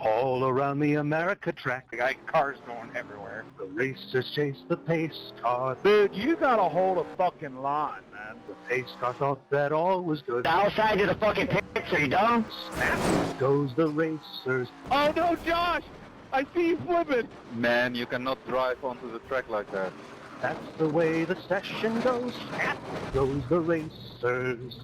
All around the America track, I got cars going everywhere. the racers chase the pace car. Dude, you gotta hold a fucking line, man. The pace car thought that all was good. The outside of the fucking pits, are you dumb? Snap goes the racers. Oh no, Josh! I see you flipping! Man, you cannot drive onto the track like that. That's the way the session goes. Snap goes the racers.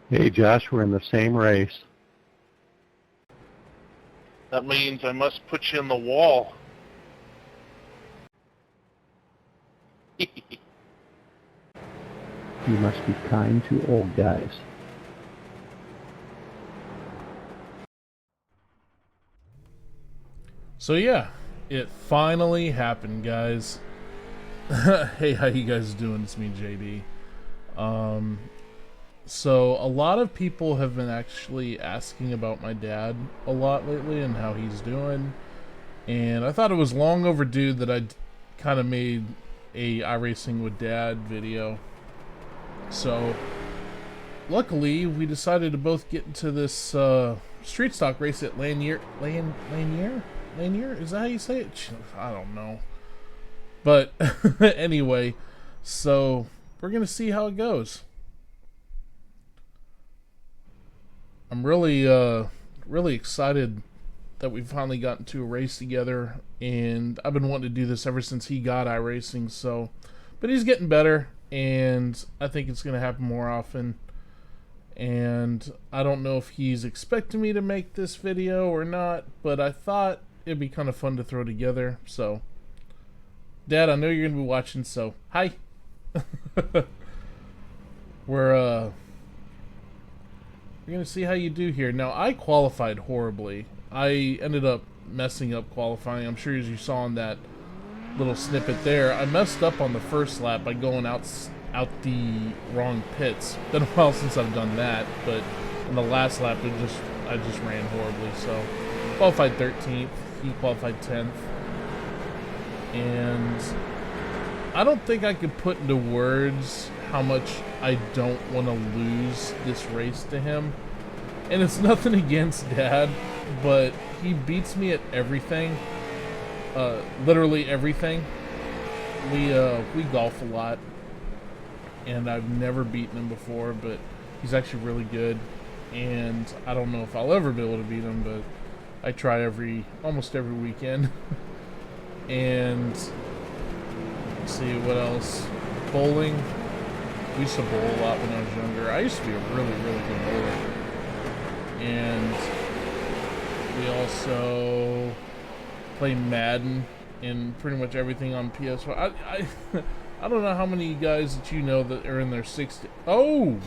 Hey Josh, we're in the same race. That means I must put you in the wall. You must be kind to old guys. So yeah, it finally happened, guys. Hey, how you guys doing? It's me, JD. So a lot of people have been actually asking about my dad a lot lately and how he's doing. And I thought it was long overdue that I'd kind of made a iRacing with Dad video. So luckily we decided to both get into this street stock race at Lanier? Is that how you say it? I don't know. But anyway, so we're gonna see how it goes. I'm really excited that we finally got into a race together, and I've been wanting to do this ever since he got iRacing. So, but he's getting better, and I think it's gonna happen more often. And I don't know if he's expecting me to make this video or not, but I thought it'd be kind of fun to throw together. So, Dad, I know you're gonna be watching, so hi. We're gonna see how you do here. Now, I qualified horribly. I ended up messing up qualifying. I'm sure as you saw in that little snippet there, I messed up on the first lap by going out the wrong pits. Been a while since I've done that, but in the last lap I just ran horribly. So qualified 13th, he qualified 10th, and I don't think I could put into words how much I don't want to lose this race to him. And it's nothing against Dad, but he beats me at everything. Literally everything. We golf a lot, and I've never beaten him before, but he's actually really good, and I don't know if I'll ever be able to beat him, but I try almost every weekend. And let's see what else. Bowling. We used to bowl a lot when I was younger. I used to be a really, really good bowler. And we also play Madden and pretty much everything on PS4. I don't know how many of you guys that you know that are in their 60s. Oh!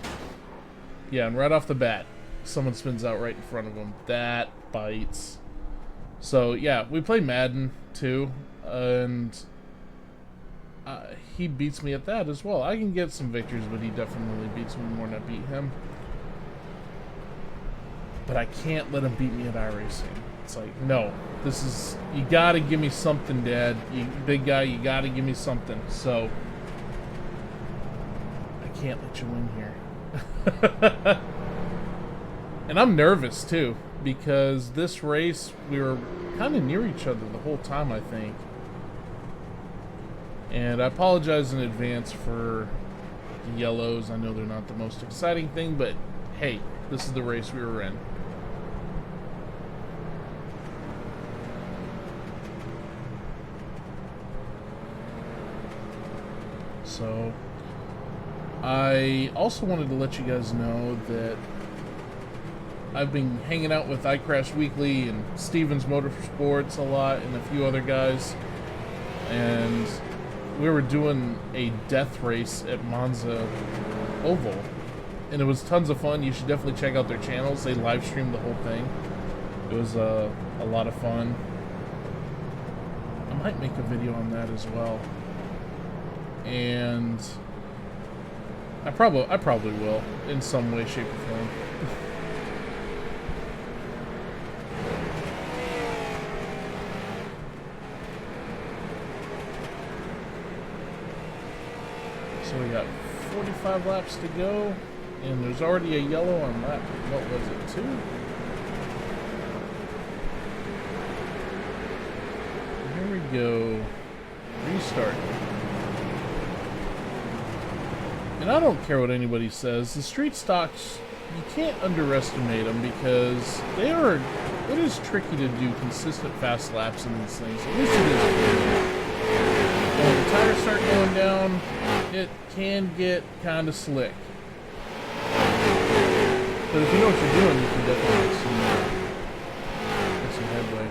Yeah, and right off the bat, someone spins out right in front of them. That bites. So, yeah, we play Madden, too. And he beats me at that as well. I can get some victories, but he definitely beats me more than I beat him. But I can't let him beat me at iRacing. It's like, no, you gotta give me something, Dad. You big guy, you gotta give me something. So I can't let you win here. And I'm nervous too, because this race we were kind of near each other the whole time, I think. And I apologize in advance for the yellows. I know they're not the most exciting thing, but hey, this is the race we were in. So, I also wanted to let you guys know that I've been hanging out with iCrash Weekly and Stevens Motorsports a lot and a few other guys. And we were doing a death race at Monza Oval, and it was tons of fun. You should definitely check out their channels. They live streamed the whole thing. It was a lot of fun. I might make a video on that as well, and I probably will in some way, shape, or form. So we got 45 laps to go, and there's already a yellow on lap, what was it, 2? Here we go. Restart. And I don't care what anybody says. The street stocks, you can't underestimate them because it is tricky to do consistent fast laps in these things. At least it is. When the tires start going down, it can get kind of slick. But if you know what you're doing, you can definitely get some headway.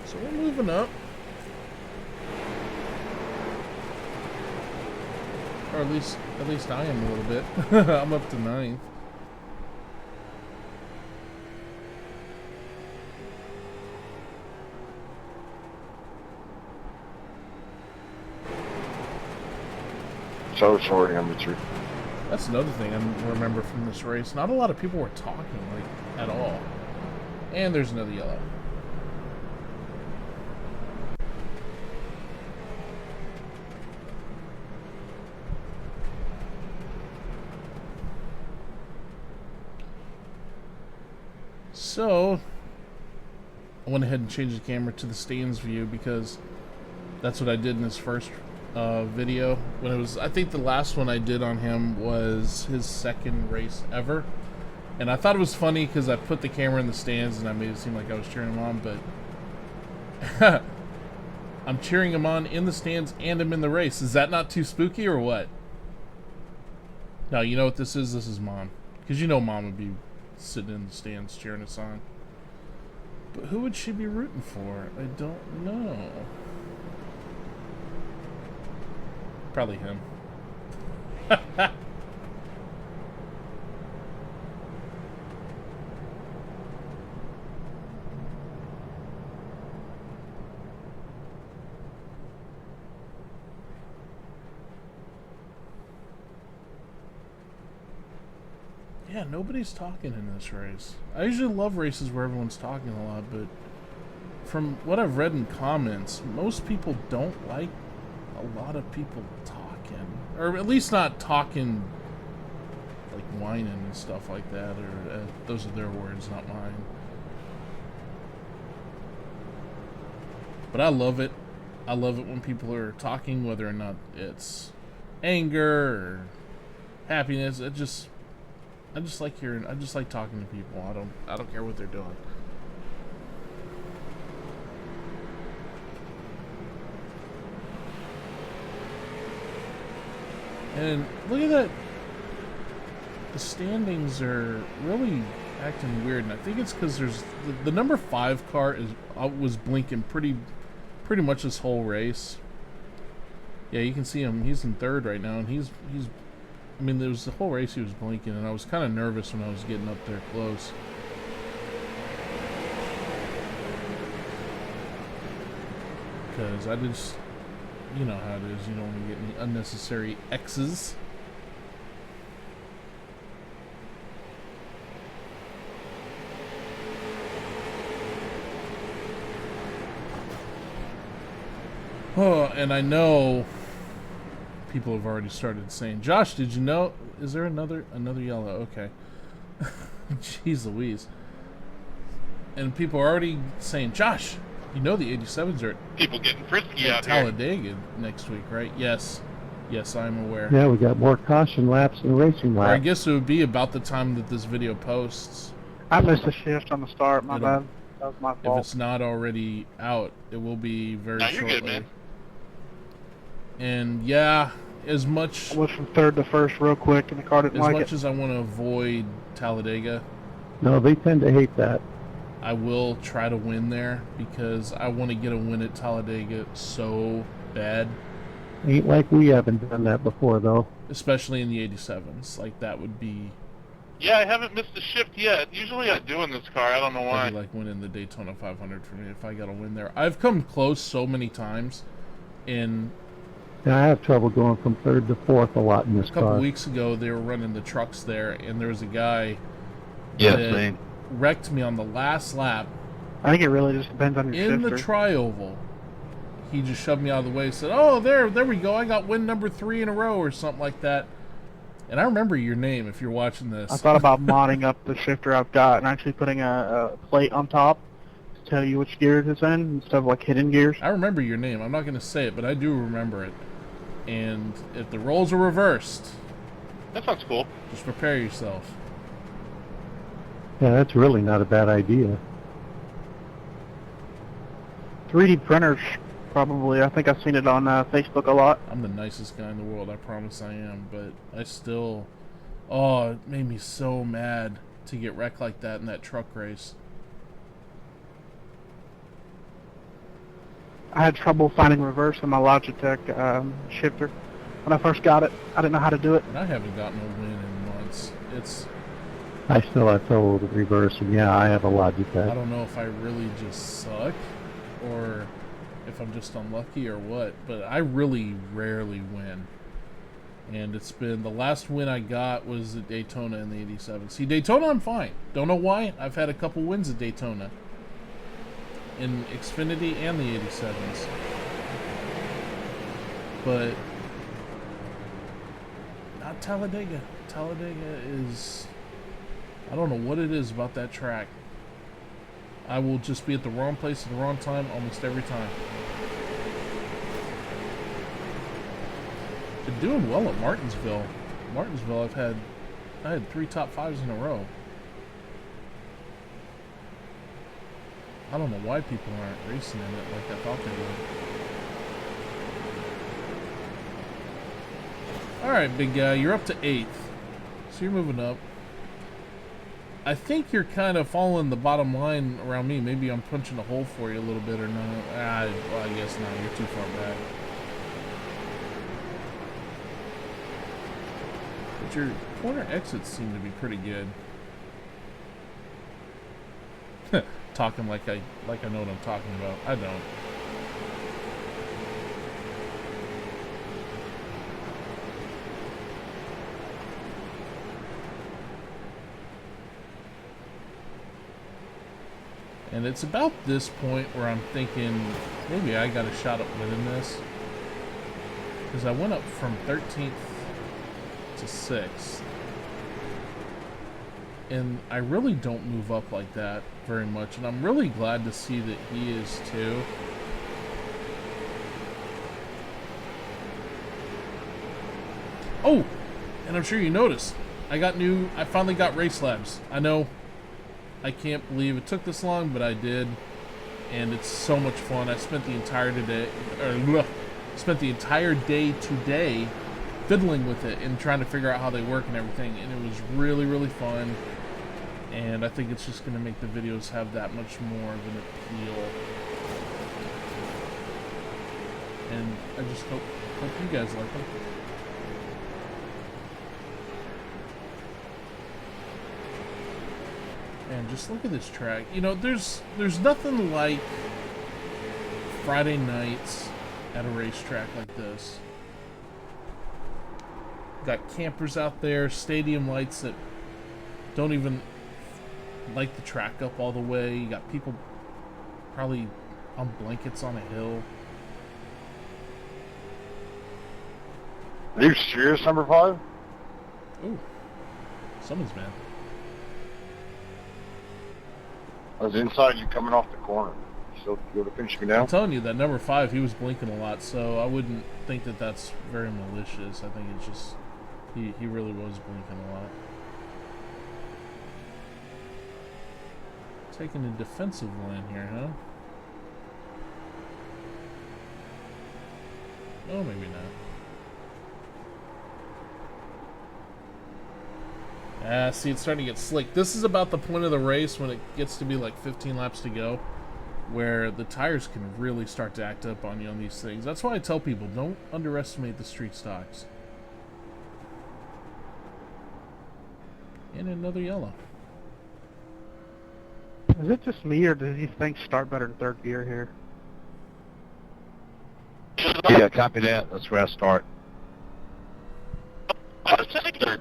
So we're moving up. Or at least I am a little bit. I'm up to 9th. So sorry, amateur. That's another thing I remember from this race. Not a lot of people were talking, like, at all. And there's another yellow. So, I went ahead and changed the camera to the stands view because that's what I did in his first video. When it was, I think the last one I did on him was his second race ever. And I thought it was funny because I put the camera in the stands and I made it seem like I was cheering him on, but I'm cheering him on in the stands and I'm in the race. Is that not too spooky or what? No, you know what this is? This is Mom. Because you know Mom would be sitting in the stands cheering us on. But who would she be rooting for? I don't know. Probably him. Yeah, nobody's talking in this race. I usually love races where everyone's talking a lot, but from what I've read in comments, most people don't like a lot of people talking. Or at least not talking, like whining and stuff like that. Or those are their words, not mine. But I love it. I love it when people are talking, whether or not it's anger or happiness. I just like hearing. I just like talking to people. I don't care what they're doing. And look at that. The standings are really acting weird, and I think it's because there's the number 5 car was blinking pretty much this whole race. Yeah, you can see him. He's in 3rd right now, and he's. I mean, there was the whole race he was blinking, and I was kind of nervous when I was getting up there close. Because I just, you know how it is, you don't want to get any unnecessary X's. Oh, and I know people have already started saying, Josh, did you know? Is there another yellow? Okay. Jeez Louise. And people are already saying, Josh, you know the 87s are People getting frisky at out here. Talladega next week, right? Yes. Yes, I'm aware. Yeah, we got more caution laps than racing Or I laps. guess it would be about the time that this video posts. I missed a shift on the start, my It'll- bad. That was my If fault. it's not already out, it will be very No, you're shortly. good, man. And yeah, as much I went from 3rd to 1st real quick, and the car didn't as like much it. as I want to avoid Talladega, No, they tend to hate that. I will try to win there because I want to get a win at Talladega so bad, Ain't like we haven't done that before, though. especially in the 87s. Like that would be, Yeah, I haven't missed a shift yet. Usually I do in this car. I don't know that'd why. be like winning the Daytona 500 for me if I got a win there. I've come close so many times. In And I have trouble going from 3rd to 4th a lot in this a couple car. weeks ago, they were running the trucks there, and there was a guy Yes, that man. wrecked me on the last lap I think it really just depends on your In shifter. the tri-oval, he just shoved me out of the way and said, "Oh, there we go. I got win number 3 in a row," or something like that. And I remember your name if you're watching this. I thought about modding up the shifter I've got and actually putting a plate on top to tell you which gear it's in instead of like hidden gears. I remember your name. I'm not going to say it, but I do remember it. And if the roles are reversed, That sounds cool. just prepare yourself. Yeah, that's really not a bad idea. 3D printers, probably. I think I've seen it on Facebook a lot. I'm the nicest guy in the world, I promise I am, but I still... Oh, it made me so mad to get wrecked like that in that truck race. I had trouble finding reverse in my Logitech shifter. When I first got it, I didn't know how to do it. And I haven't gotten a win in months. It's... I still have trouble with reverse, and yeah, I have a I Logitech. don't know if I really just suck, or if I'm just unlucky or what, but I really rarely win. And it's been, the last win I got was at Daytona in the 87. See, Daytona I'm fine. Don't know why. I've had a couple wins at Daytona. In Xfinity and the 87s. But not Talladega. Talladega is... I don't know what it is about that track. I will just be at the wrong place at the wrong time almost every time. Been doing well at Martinsville. Martinsville, I had 3 top 5s in a row. I don't know why people aren't racing in it like I thought they would. Alright, big guy, you're up to 8th. So you're moving up. I think you're kind of following the bottom line around me. Maybe I'm punching a hole for you a little bit or not. Well, I guess not. You're too far back. But your corner exits seem to be pretty good. Talking like I know what I'm talking about. I don't. And it's about this point where I'm thinking maybe I got a shot at winning this. Because I went up from 13th to 6th. And I really don't move up like that very much. And I'm really glad to see that he is too. Oh! And I'm sure you noticed. I finally got Race Labs. I know I can't believe it took this long, but I did. And it's so much fun. I spent the entire day today fiddling with it and trying to figure out how they work and everything, and it was really, really fun. And I think it's just going to make the videos have that much more of an appeal. And I just hope you guys like them. And just look at this track. You know, there's nothing like Friday nights at a racetrack like this. Got campers out there, stadium lights that don't even light the track up all the way. You got people probably on blankets on a hill. Are you serious, number 5? Ooh, someone's mad. I was inside you coming off the corner. So you would have finished me down? I'm telling you, that number 5, he was blinking a lot, so I wouldn't think that that's very malicious. I think it's just, he really was blinking a lot. Taking a defensive line here, huh? Oh, maybe not. See, it's starting to get slick. This is about the point of the race when it gets to be like 15 laps to go, where the tires can really start to act up on you on these things. That's why I tell people, don't underestimate the street stocks. And another yellow. Is it just me, or does he think start better in 3rd gear here? Yeah, copy that. That's where I start.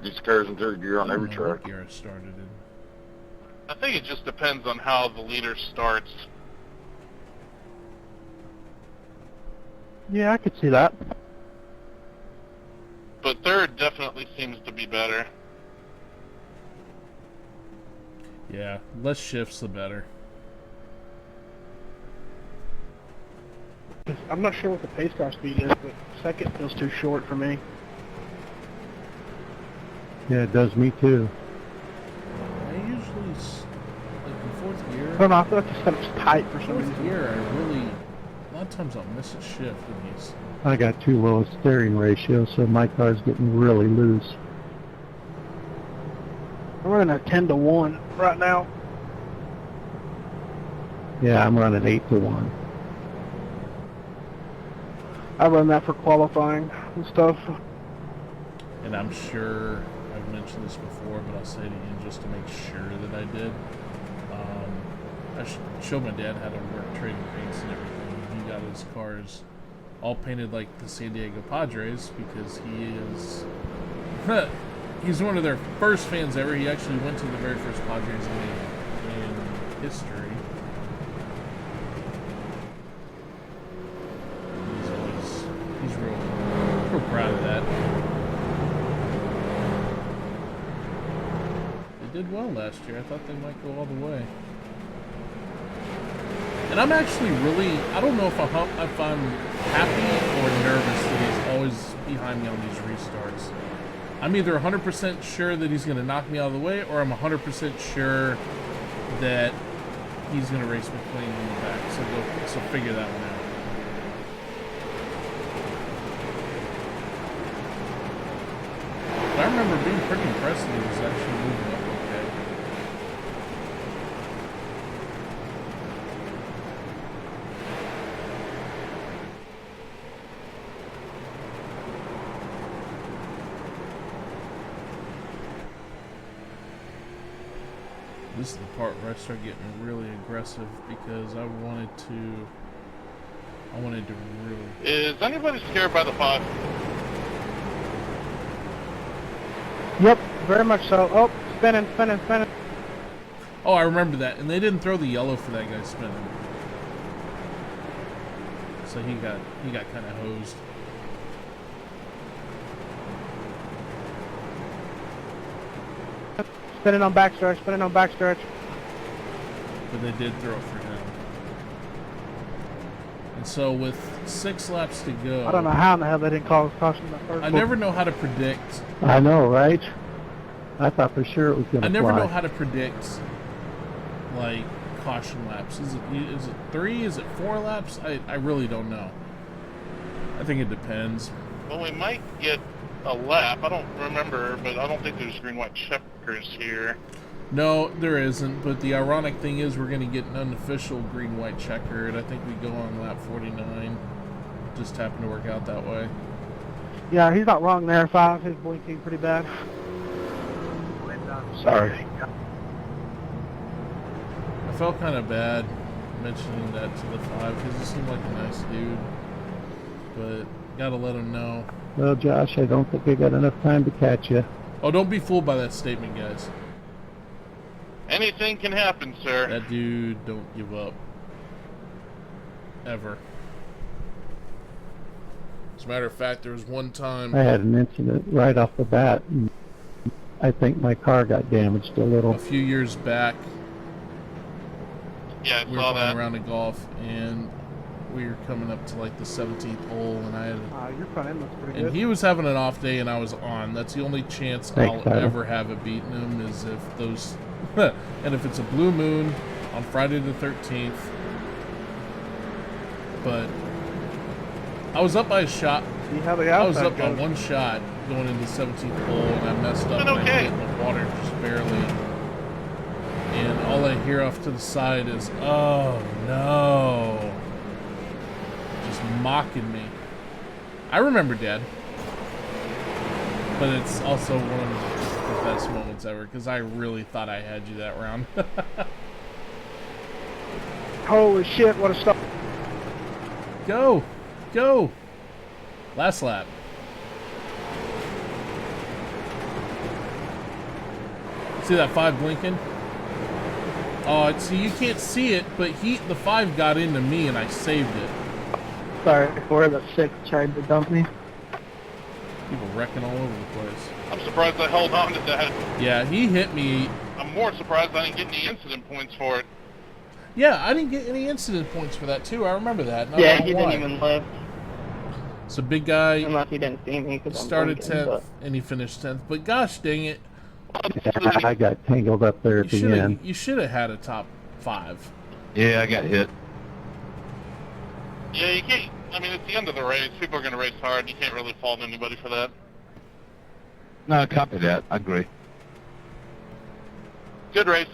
These cars in 3rd gear on every I don't know what track. gear I started in. I think it just depends on how the leader starts. Yeah, I could see that. But third definitely seems to be better. Yeah, less shifts the better. I'm not sure what the pace car speed is, but second feels too short for me. Yeah, it does me too. I usually, like in fourth I gear, don't know, I feel like the setup's tight for some fourth reason. gear, I really, a lot of times I'll miss a shift in these. I got too low a steering ratio, so my car's getting really loose. I'm running a 10-to-1 right now. Yeah, I'm running 8-to-1. I run that for qualifying and stuff. And I'm sure I've mentioned this before, but I'll say it again just to make sure that I did. I showed my dad how to work trading paints and everything. He got his cars all painted like the San Diego Padres because he is he's one of their first fans ever. He actually went to the very first Padres game in history. He's real proud of that. They did well last year. I thought they might go all the way. And I'm actually really, I don't know if I'm happy or nervous that he's always behind me on these restarts. I'm either 100% sure that he's going to knock me out of the way, or I'm 100% sure that he's going to race me clean in the back. So figure that one out. But I remember being pretty impressed that he was actually moving up okay. This is the part where I start getting really aggressive because I wanted to really... Is anybody scared by the 5? Yep, very much so. Oh, spinning. Oh, I remember that. And they didn't throw the yellow for that guy spinning. So he got kind of hosed. Spinning on backstretch. But they did throw it for him. And so with 6 laps to go... I don't know how in the hell they didn't call caution that first I never know how to predict... I know, right? I thought for sure it was going to I never fly. know how to predict, like, caution laps. Is it 3? Is it 4 laps? I really don't know. I think it depends. Well, we might get a lap. I don't remember, but I don't think there's green-white checkers here. No, there isn't, but the ironic thing is we're going to get an unofficial green-white checker, and I think we go on lap 49. Just happened to work out that way. Yeah, he's not wrong there. 5, he's blinking pretty bad. Sorry. I felt kind of bad mentioning that to the 5 because he seemed like a nice dude, but gotta let him know. Well, Josh, I don't think I got enough time to catch you. Oh, don't be fooled by that statement, guys. Anything can happen, sir. That dude don't give up. Ever. As a matter of fact, there was one time I had an incident right off the bat, and I think my car got damaged a little. a few years back, Yeah, I we were saw playing that. around a golf, and we were coming up to like the 17th hole, and I had Your front end looks pretty and good. he was having an off day, and I was on. That's the only chance Thanks, I'll Tyler. ever have of beating him is if those, and if it's a blue moon on Friday the 13th. But I was up by a shot. See how the I was outside up by goes. one shot going into the 17th hole, and I messed up Been and I okay. hit the water just barely. And all I hear off to the side is, "Oh no!" Just mocking me. I remember, Dad, but it's also one of the best moments ever because I really thought I had you that round. Holy shit, what a stop. Go, go! Last lap. See that 5 blinking? Oh, see, you can't see it, but the 5 got into me and I saved it. Sorry, before the 6 tried to dump me. People wrecking all over the place. I'm surprised I held on to that. Yeah, he hit me. I'm more surprised I didn't get any incident points for it. Yeah, I didn't get any incident points for that, too. I remember that. Yeah, he didn't even live. So big guy Unless he didn't see me. started 10th and he finished 10th. But gosh dang it. Yeah, I got tangled up there at the end. You should have had a top 5. Yeah, I got hit. Yeah, you can't. I mean, it's the end of the race. People are going to race hard. You can't really fault anybody for that. No, copy that. I agree. Good race.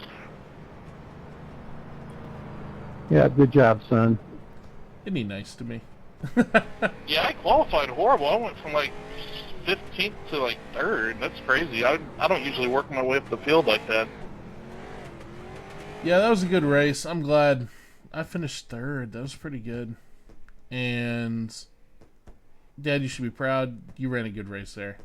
Yeah, good job, son. Isn't he nice to me? Yeah, I qualified horrible. I went from like 15th to like 3rd. That's crazy. I don't usually work my way up the field like that. Yeah, that was a good race. I'm glad I finished 3rd. That was pretty good. And Dad, you should be proud. You ran a good race there.